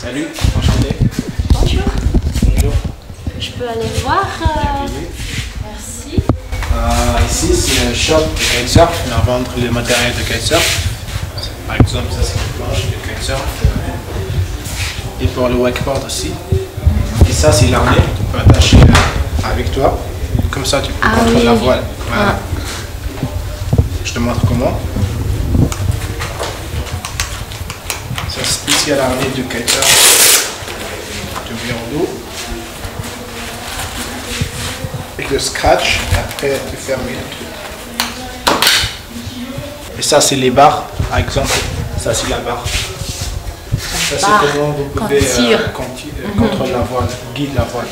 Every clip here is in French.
Salut, enchanté. Bonjour. Bonjour. Je peux aller voir Merci. Ici, c'est un shop de kitesurf. On va vendre le matériel de kitesurf. Par exemple, ça c'est une planche de kitesurf. Et pour le wakeboard aussi. Et ça, c'est l'arnais. Tu peux attacher avec toi. Comme ça, tu peux contrôler la voile. Voilà. Je te montre comment. C'est un spécial harnais de kitesurf. Tu mets en dos. Avec le scratch, et après tu fermes le truc. Et ça, c'est les barres. Par exemple, ça c'est la barre. Ça c'est comment vous pouvez contrôler la voile, guider la voile.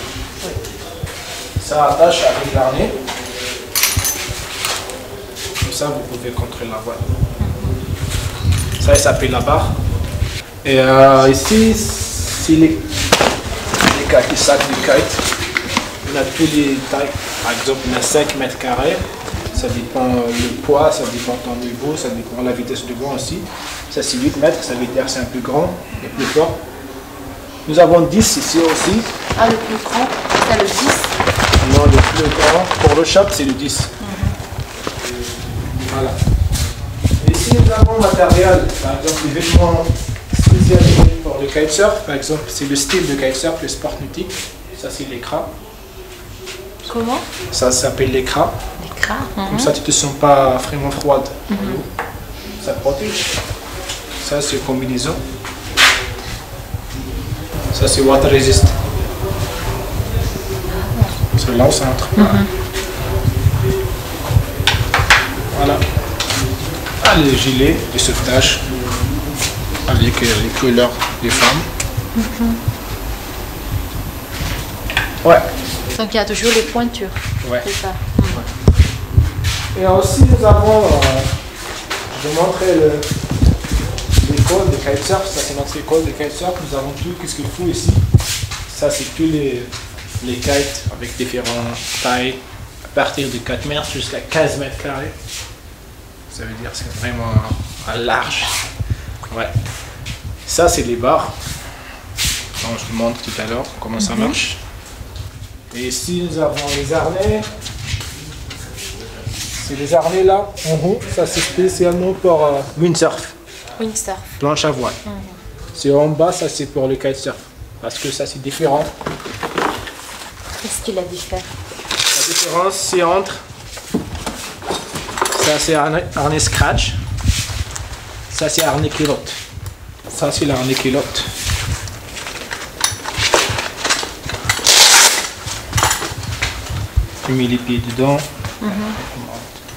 Ça attache avec l'arnais. Comme ça, vous pouvez contrôler la voile. Ça, il s'appelle la barre. Et ici, c'est les sacs de kite. On a tous les tailles. Par exemple, on a 5 mètres carrés. Ça dépend le poids, ça dépend ton niveau, ça dépend la vitesse de vent aussi. Ça, c'est 8 mètres, ça veut dire que c'est un peu grand et plus fort. Nous avons 10 ici aussi. Ah, le plus grand, c'est le 10. Non, le plus grand, pour le shop, c'est le 10. Voilà. Ici, nous avons le matériel, par exemple, les vêtements spécialisés pour le kitesurf. Par exemple, c'est le style de kitesurf, le sport nautique. Ça, c'est l'écran. Comment? Ça s'appelle l'écran. L'écran. Comme ça, tu ne te sens pas vraiment froide. Ça protège. Ça, c'est combinaison. Ça, c'est water resist. C'est là au centre. Voilà. Ah, les gilets de sauvetage avec les couleurs des femmes. Ouais. Donc il y a toujours les pointures. Ouais. C'est ça. Et aussi, nous avons, je vais montrer l'école de kitesurf. Ça, c'est notre école de kitesurf. Nous avons tout ce qu'il faut ici. Ça, c'est tous les kites avec différentes tailles, à partir de 4 mètres jusqu'à 15 mètres carrés. Ça veut dire que c'est vraiment large. Ouais. Ça, c'est les barres. Donc, je vous montre tout à l'heure comment ça marche. Et ici, nous avons les harnais. C'est les harnais là, en haut. Ça, c'est spécialement pour windsurf. Windsurf. Planche à voile. C'est en bas, ça, c'est pour le kitesurf. Parce que ça, c'est différent. Qu'est-ce qu'il a différent? La différence, c'est entre. Ça, c'est harnais scratch. Ça, c'est harnais culotte. Ça, c'est l'harnais culotte. Tu mets les pieds dedans.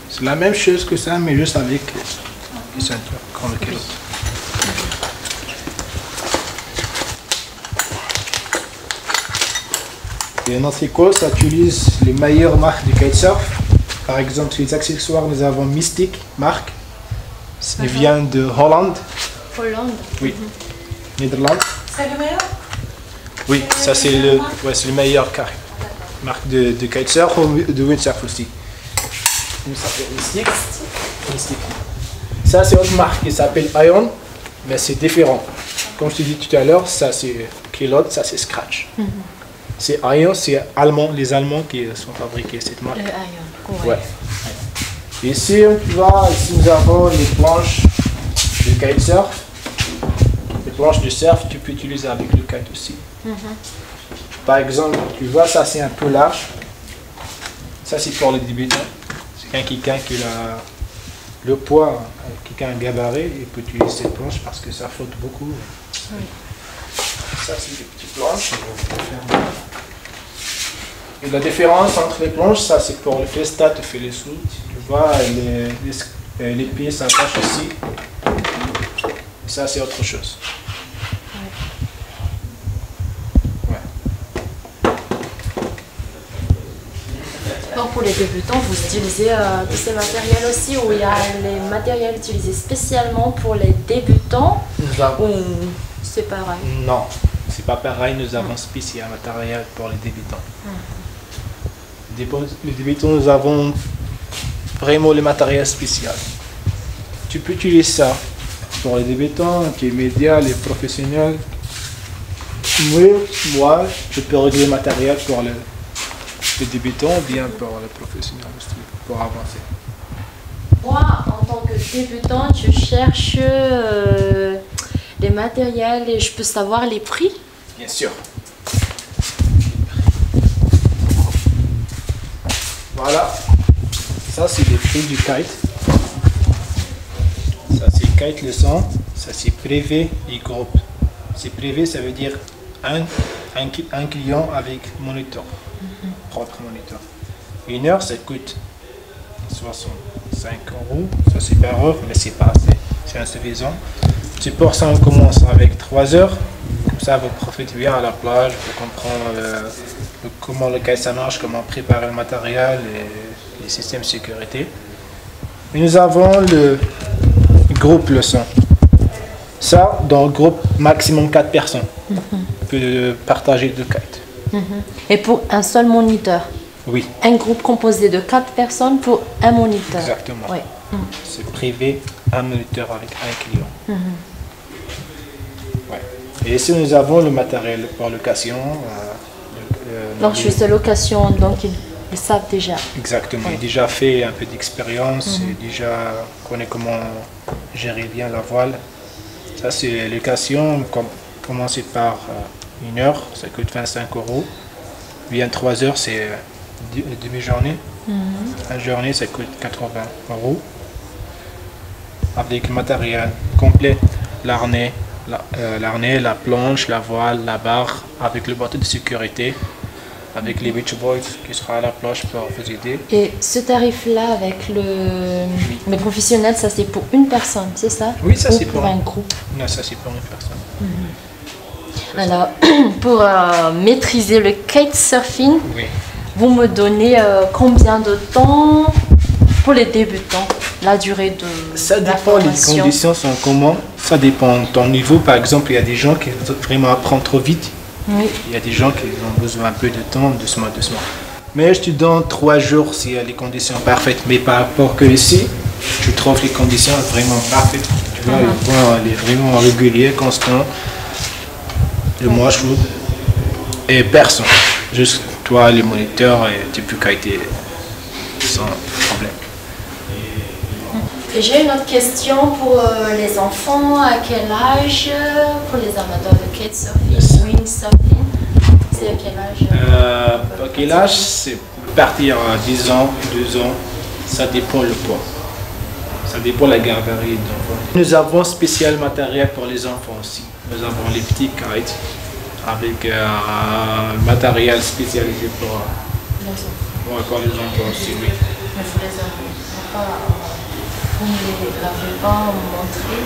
C'est la même chose que ça, mais juste avec les ceintures, comme le culotte. Et notre école, ça utilise les meilleures marques de kitesurf. Par exemple, les accessoires, nous avons Mystic, marque. Ça vient de Hollande. Hollande. Oui. Néderlande. C'est le meilleur? Oui, ça c'est le meilleur carré. Marque de kitesurf ou de windsurf aussi. Ça s'appelle Mystic. Ça c'est une marque qui s'appelle Ion, mais c'est différent. Comme je te dis tout à l'heure, ça c'est Kilote, ça c'est Scratch. C'est Ion, c'est allemand, les Allemands qui sont fabriqués cette marque. Le Ion. Ouais. Ici, tu vois, ici nous avons les planches de kitesurf. Les planches de surf, tu peux utiliser avec le kite aussi. Par exemple, tu vois, ça c'est un peu large. Ça c'est pour les débutants. C'est quelqu'un qui a le poids, quelqu'un a un gabarit, il peut utiliser cette planche parce que ça flotte beaucoup. Ça c'est des petites planches. Et la différence entre les planches, ça c'est pour le festa, tu fais les sous. Tu vois, les pieds s'attachent ici. Ça c'est autre chose. Donc pour les débutants, vous utilisez tous ces matériels aussi, ou il y a les matériels utilisés spécialement pour les débutants, ou c'est pareil? Non, c'est pas pareil, nous avons spécial matériel pour les débutants. Les débutants, nous avons vraiment le matériel spécial. Tu peux utiliser ça pour les débutants, les médias, les professionnels. moi, je peux régler le matériel pour le débutant ou bien pour le professionnel aussi, pour avancer. Moi, en tant que débutante, je cherche les matériels et je peux savoir les prix. Bien sûr. Voilà. Ça, c'est les prix du kite. Ça, c'est kite leçon. Ça, c'est privé et groupe. C'est privé, ça veut dire un client avec moniteur, propre moniteur. Une heure, ça coûte 65 €. Ça, c'est par heure, mais c'est pas assez. C'est insuffisant. C'est pour ça qu'on commence avec 3 heures. Comme ça, vous profitez bien à la plage, vous comprenez comment le kite ça marche, comment préparer le matériel et les systèmes de sécurité. Et nous avons le groupe leçon. Ça, dans le groupe, maximum 4 personnes peuvent partager le kite. Et pour un seul moniteur? Oui. Un groupe composé de 4 personnes pour un moniteur? Exactement. Oui. C'est privé, un moniteur avec un client. Ouais. Et ici, nous avons le matériel pour location. Donc, je fais location, donc ils savent déjà. Exactement. Il a déjà fait un peu d'expérience, il déjà connaît comment gérer bien la voile. Ça, c'est location. Commencer par 1 heure, ça coûte 25 €. Bien 3 heures, c'est demi-journée. Une journée, ça coûte 80 €. Avec le matériel complet, l'arnais, la planche, la voile, la barre, avec le bateau de sécurité, avec les beach boys qui sera à la plage pour vous aider. Et ce tarif-là avec le professionnel, ça c'est pour une personne, c'est ça? Oui, ça ou c'est pour un groupe. Non, ça c'est pour une personne. Alors, pour maîtriser le kitesurfing, Oui. vous me donnez combien de temps pour les débutants? La durée de Ça la dépend, les formation. conditions sont comment. Ça dépend de ton niveau. Par exemple, il y a des gens qui veulent vraiment apprendre trop vite. Oui. Il y a des gens qui ont besoin un peu de temps, doucement. Mais je te donne 3 jours s'il y a les conditions parfaites. Mais par rapport que ici, tu trouves les conditions vraiment parfaites. Tu vois, le point il est vraiment régulier, constant. Le mois chaud. Et personne. Juste toi, les moniteurs, et tu peux kiter sans problème. Et j'ai une autre question pour les enfants. À quel âge pour les amateurs de kitesurfing, windsurfing? C'est à quel âge? À quel âge? C'est partir à 10 ans, 12 ans. Ça dépend le poids. Ça dépend de la gabarit d'enfant. Nous avons spécial matériel pour les enfants aussi. Nous avons les petits kites avec matériel spécialisé pour les enfants aussi. Oui. Mais vous les avez pas, vous ne les avez pas montré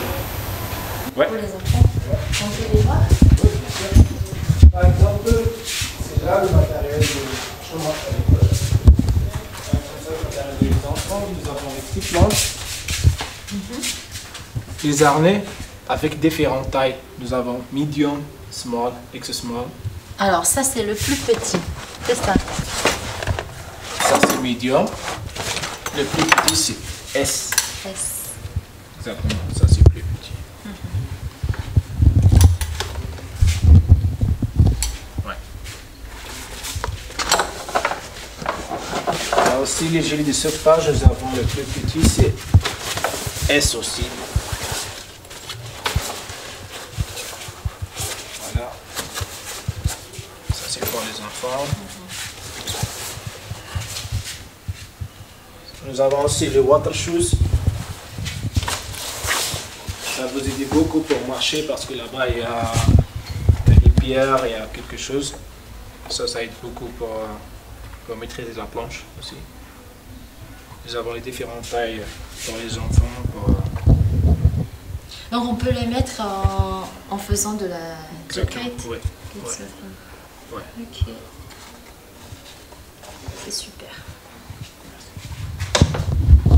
Ouais. pour les enfants? On peut les voir? Oui, bien sûr. Par exemple, c'est là le matériel de chômage à l'école. Le matériel des enfants, nous avons les petites planches, les harnais avec différentes tailles. Nous avons medium, small, extra small. Alors ça c'est le plus petit, c'est ça? Ça c'est medium. Le plus petit c'est S. S. Exactement, ça c'est plus petit. Ouais. Là aussi les gilets de sauvetage, nous avons le plus petit c'est S aussi. Voilà. Ça c'est pour les enfants. Nous avons aussi le water shoes. Ça vous aide beaucoup pour marcher parce que là-bas il y a des pierres, il y a quelque chose. Ça aide beaucoup pour maîtriser la planche aussi. Nous avons les différentes tailles pour les enfants. Donc on peut les mettre en faisant de la kite? Oui. Kitesurfing. Ouais. Ok. C'est super.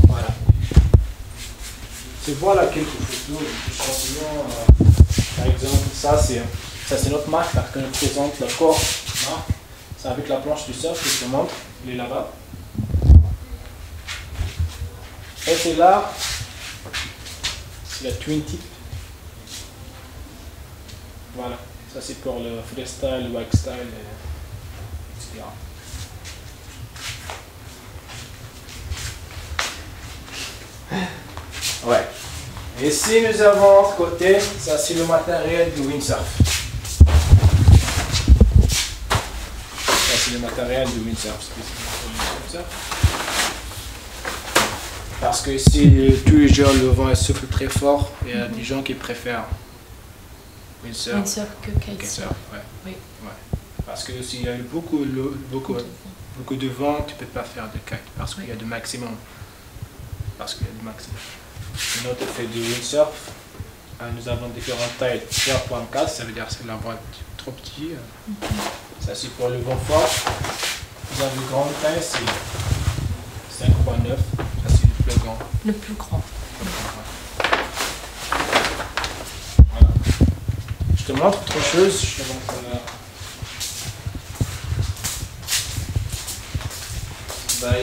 Voilà. C'est voilà quelques photos du champignon. Par exemple, ça c'est notre marque parce qu'on présente le corps. C'est avec la planche du surf que je te montre. Il est là-bas. Et c'est là, c'est la twin tip. Voilà. Ça c'est pour le freestyle, le wax style, etc. Ouais. Et ici nous avons de côté, ça c'est le matériel du windsurf. Ça c'est le matériel du windsurf. Parce que ici tous les jours le vent souffle très fort, il y a des gens qui préfèrent windsurf que kitesurf. Ouais. Oui. Ouais. Parce que s'il y a beaucoup de vent, tu ne peux pas faire de kite parce qu'il y a du maximum. Sinon, tu fais du windsurf. Nous avons différentes tailles. 3.4, ça veut dire que la voie est trop petite. Ça, c'est pour le vent fort. Vous avez une grande taille, c'est 5.9. Ça, c'est le plus grand. Le plus grand. Voilà. Je te montre autre chose. Je te montre,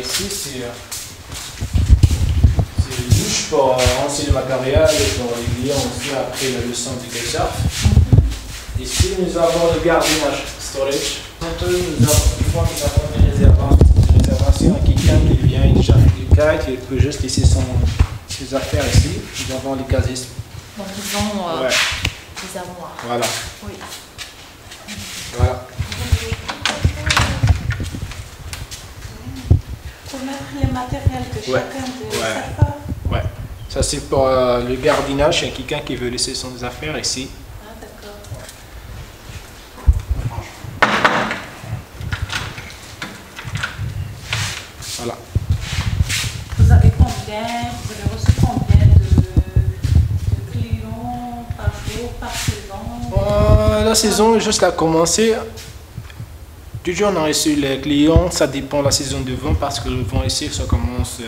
ici, c'est juste pour lancer le matériel et pour les clients aussi après la leçon du kitesurf. Ici, nous avons le gardiennage, storage. Une fois que nous avons des réservations à quelqu'un qui vient, il cherche du kite, il peut juste laisser ses affaires ici. Nous avons les casiers. Donc ils ont des armoires. Voilà. Oui. Voilà. Pour mettre les matériels de chacun de surfeurs. Ouais. Ça c'est pour le gardiennage, il y a quelqu'un qui veut laisser ses affaires ici. Ah d'accord. Voilà. Vous avez reçu combien de clients par jour, par saison? La saison juste a commencé. Toujours on a reçu les clients, ça dépend de la saison de vent parce que le vent ici ça commence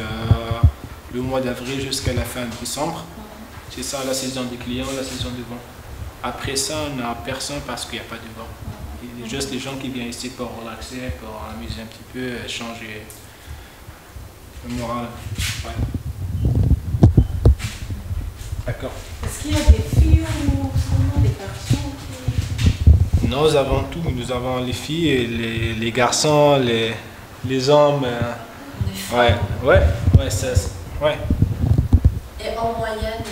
le mois d'avril jusqu'à la fin de décembre. C'est ça la saison des clients, la saison de vent. Après ça on n'a personne parce qu'il n'y a pas de vent. Il y a juste les gens qui viennent ici pour relaxer, pour amuser un petit peu, changer le moral. Ouais. D'accord. Est-ce qu'il y a des filles ou seulement des garçons? Nous avons tout, nous avons les filles, et les garçons, les hommes. Les femmes. Ouais, ça, ouais. Et en moyenne,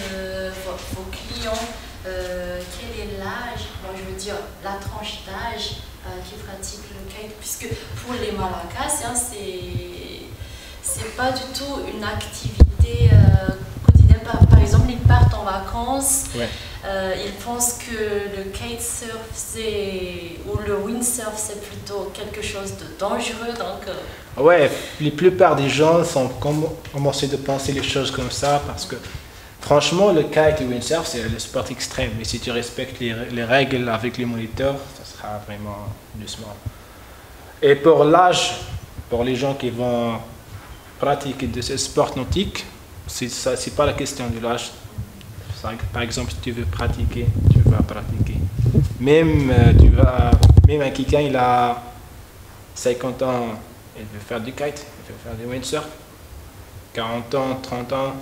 vos clients, quel est l'âge, je veux dire la tranche d'âge qui pratique le kite, puisque pour les Malagasy, hein, c'est pas du tout une activité quotidienne. Par exemple, ils partent en vacances. Ouais. Ils pensent que le kitesurf ou le windsurf c'est plutôt quelque chose de dangereux, donc... Ouais, la plupart des gens ont commencé de penser les choses comme ça parce que franchement le kite et le windsurf c'est le sport extrême et si tu respectes les règles avec les moniteurs, ça sera vraiment doucement. Et pour l'âge, pour les gens qui vont pratiquer de ce sport nautique, c'est pas la question de l'âge. Par exemple, si tu veux pratiquer, tu vas pratiquer. Même un quelqu'un, il a 50 ans, il veut faire du kite, il veut faire du windsurf. 40 ans, 30 ans,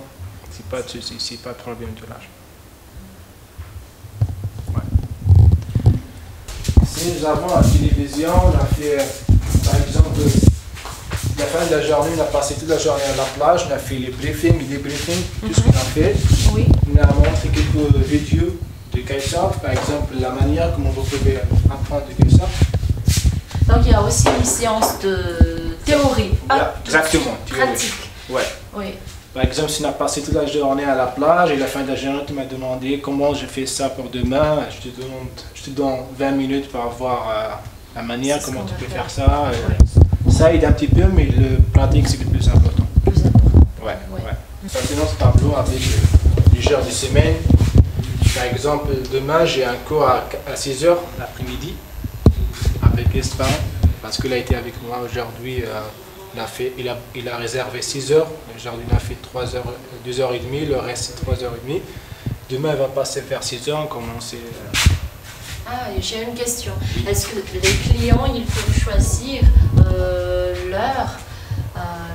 c'est pas de problème de l'âge. Ouais. Si nous avons la télévision, on a fait, par exemple, la fin de la journée, on a passé toute la journée à la plage, on a fait les briefings, tout ce qu'on a fait. Oui. On a montré quelques vidéos de kitesurf, par exemple la manière comment vous pouvez apprendre du kitesurf. Donc il y a aussi une séance de théorie, Voilà, exactement, pratique. Ouais. Oui. Par exemple, si on a passé toute la journée à la plage et à la fin de la journée, tu m'as demandé comment je fais ça pour demain, je te donne 20 minutes pour voir la manière, comment tu peux faire ça. Ça aide un petit peu, mais le pratique c'est le plus important. Ouais. Ça, c'est notre tableau avec les jours de semaine. Par exemple, demain j'ai un cours à 6h l'après-midi avec Espan, parce qu'il a été avec moi aujourd'hui. Il a réservé 6h. Aujourd'hui, il a fait 2h30, le reste c'est 3h30. Demain, il va passer vers 6h, on commence. Ah, j'ai une question. Est-ce que les clients, ils peuvent choisir l'heure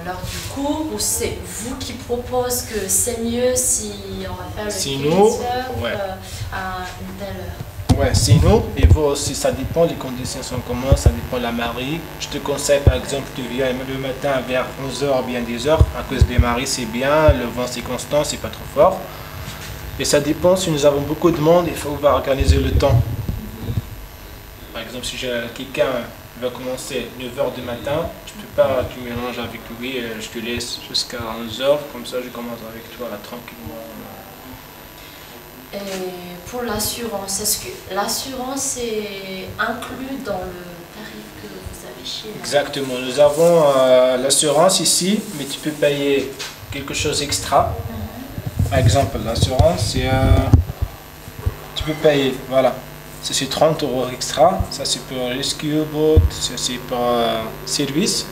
du cours ou c'est vous qui proposez que c'est mieux si on va faire le kitesurf à une telle heure? Ouais, c'est nous, et vous aussi, ça dépend, les conditions sont comment, ça dépend de la marée. Je te conseille, par exemple, tu viens le matin vers 11h, bien 10h, à cause des marées, c'est bien, le vent c'est constant, c'est pas trop fort. Et ça dépend, si nous avons beaucoup de monde, il faut organiser le temps. Par exemple, si quelqu'un va commencer 9h du matin, tu peux pas, tu mélanges avec lui, je te laisse jusqu'à 11h, comme ça je commence avec toi là, tranquillement. Et pour l'assurance, est-ce que l'assurance est inclue dans le tarif que vous avez chez nous? Exactement, nous avons l'assurance ici, mais tu peux payer quelque chose extra. Par exemple, l'assurance, tu peux payer, voilà, c'est 30 € extra, ça c'est pour rescue boat, ça c'est pour service.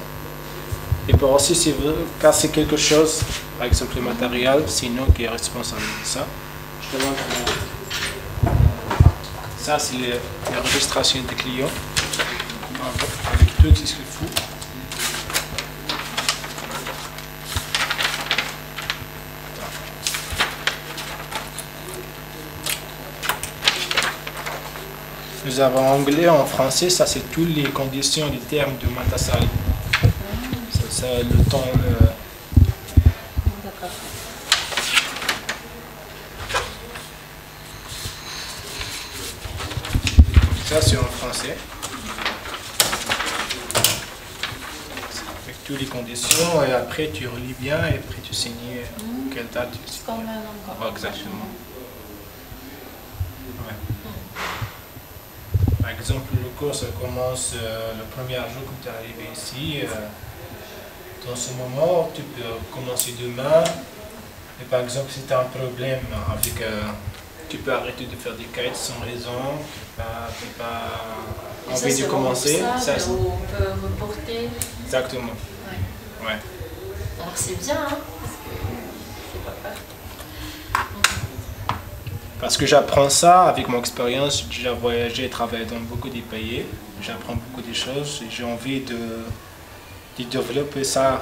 Et pour aussi, si vous cassez quelque chose, par exemple le matériel, c'est nous qui est responsable de ça. Je te montre. Ça c'est la registration des clients, avec tout ce qu'il faut. Nous avons en anglais, en français, ça c'est toutes les conditions, les termes de Matasali. Ça, le temps. D'accord. Ça c'est en français. Avec toutes les conditions, et après tu relis bien, et après tu signes quelle date tu signes. Comme un encore. Exactement. Par exemple, le cours ça commence le premier jour que tu es arrivé ici. Dans ce moment, tu peux commencer demain. Et par exemple, si tu as un problème avec... tu peux arrêter de faire des kites sans raison. Tu n'as pas envie de commencer. Ça, on peut reporter. Exactement. Ouais. Ouais. Alors c'est bien, hein, parce que c'est pas peur. Parce que j'apprends ça avec mon expérience. J'ai déjà voyagé et travaillé dans beaucoup de pays. J'apprends beaucoup de choses et j'ai envie de développer ça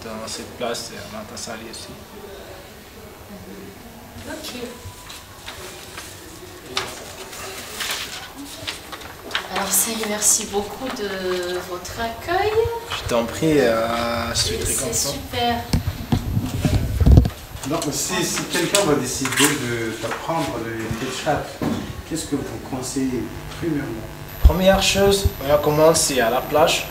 dans cette place à Matasali aussi. Ok. Alors ça y est, merci beaucoup de votre accueil. Je t'en prie, je suis très content. C'est super. Donc, si quelqu'un va décider d'apprendre le ketchup, qu'est-ce que vous conseillez premièrement? Première chose, on commence à la plage.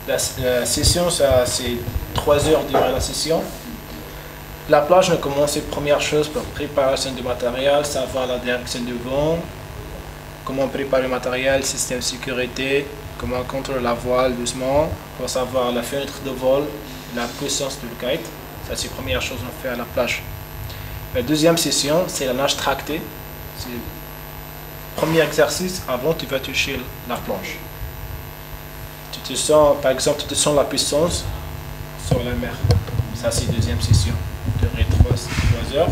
La session, c'est 3 heures durant la session. La plage, on commence première chose pour préparation du matériel, savoir la direction du vent, comment préparer le matériel, système de sécurité, comment contrôler la voile doucement, pour savoir la fenêtre de vol, la puissance du kite. Ça, c'est la première chose qu'on fait à la plage. La deuxième session, c'est la nage tractée. C'est le premier exercice avant tu vas toucher la planche. Tu te sens, par exemple, tu te sens la puissance sur la mer. Ça, c'est la deuxième session. Ça durerait 3 heures.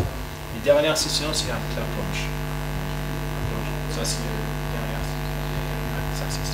La dernière session, c'est avec la planche. Ça, c'est la dernière exercice.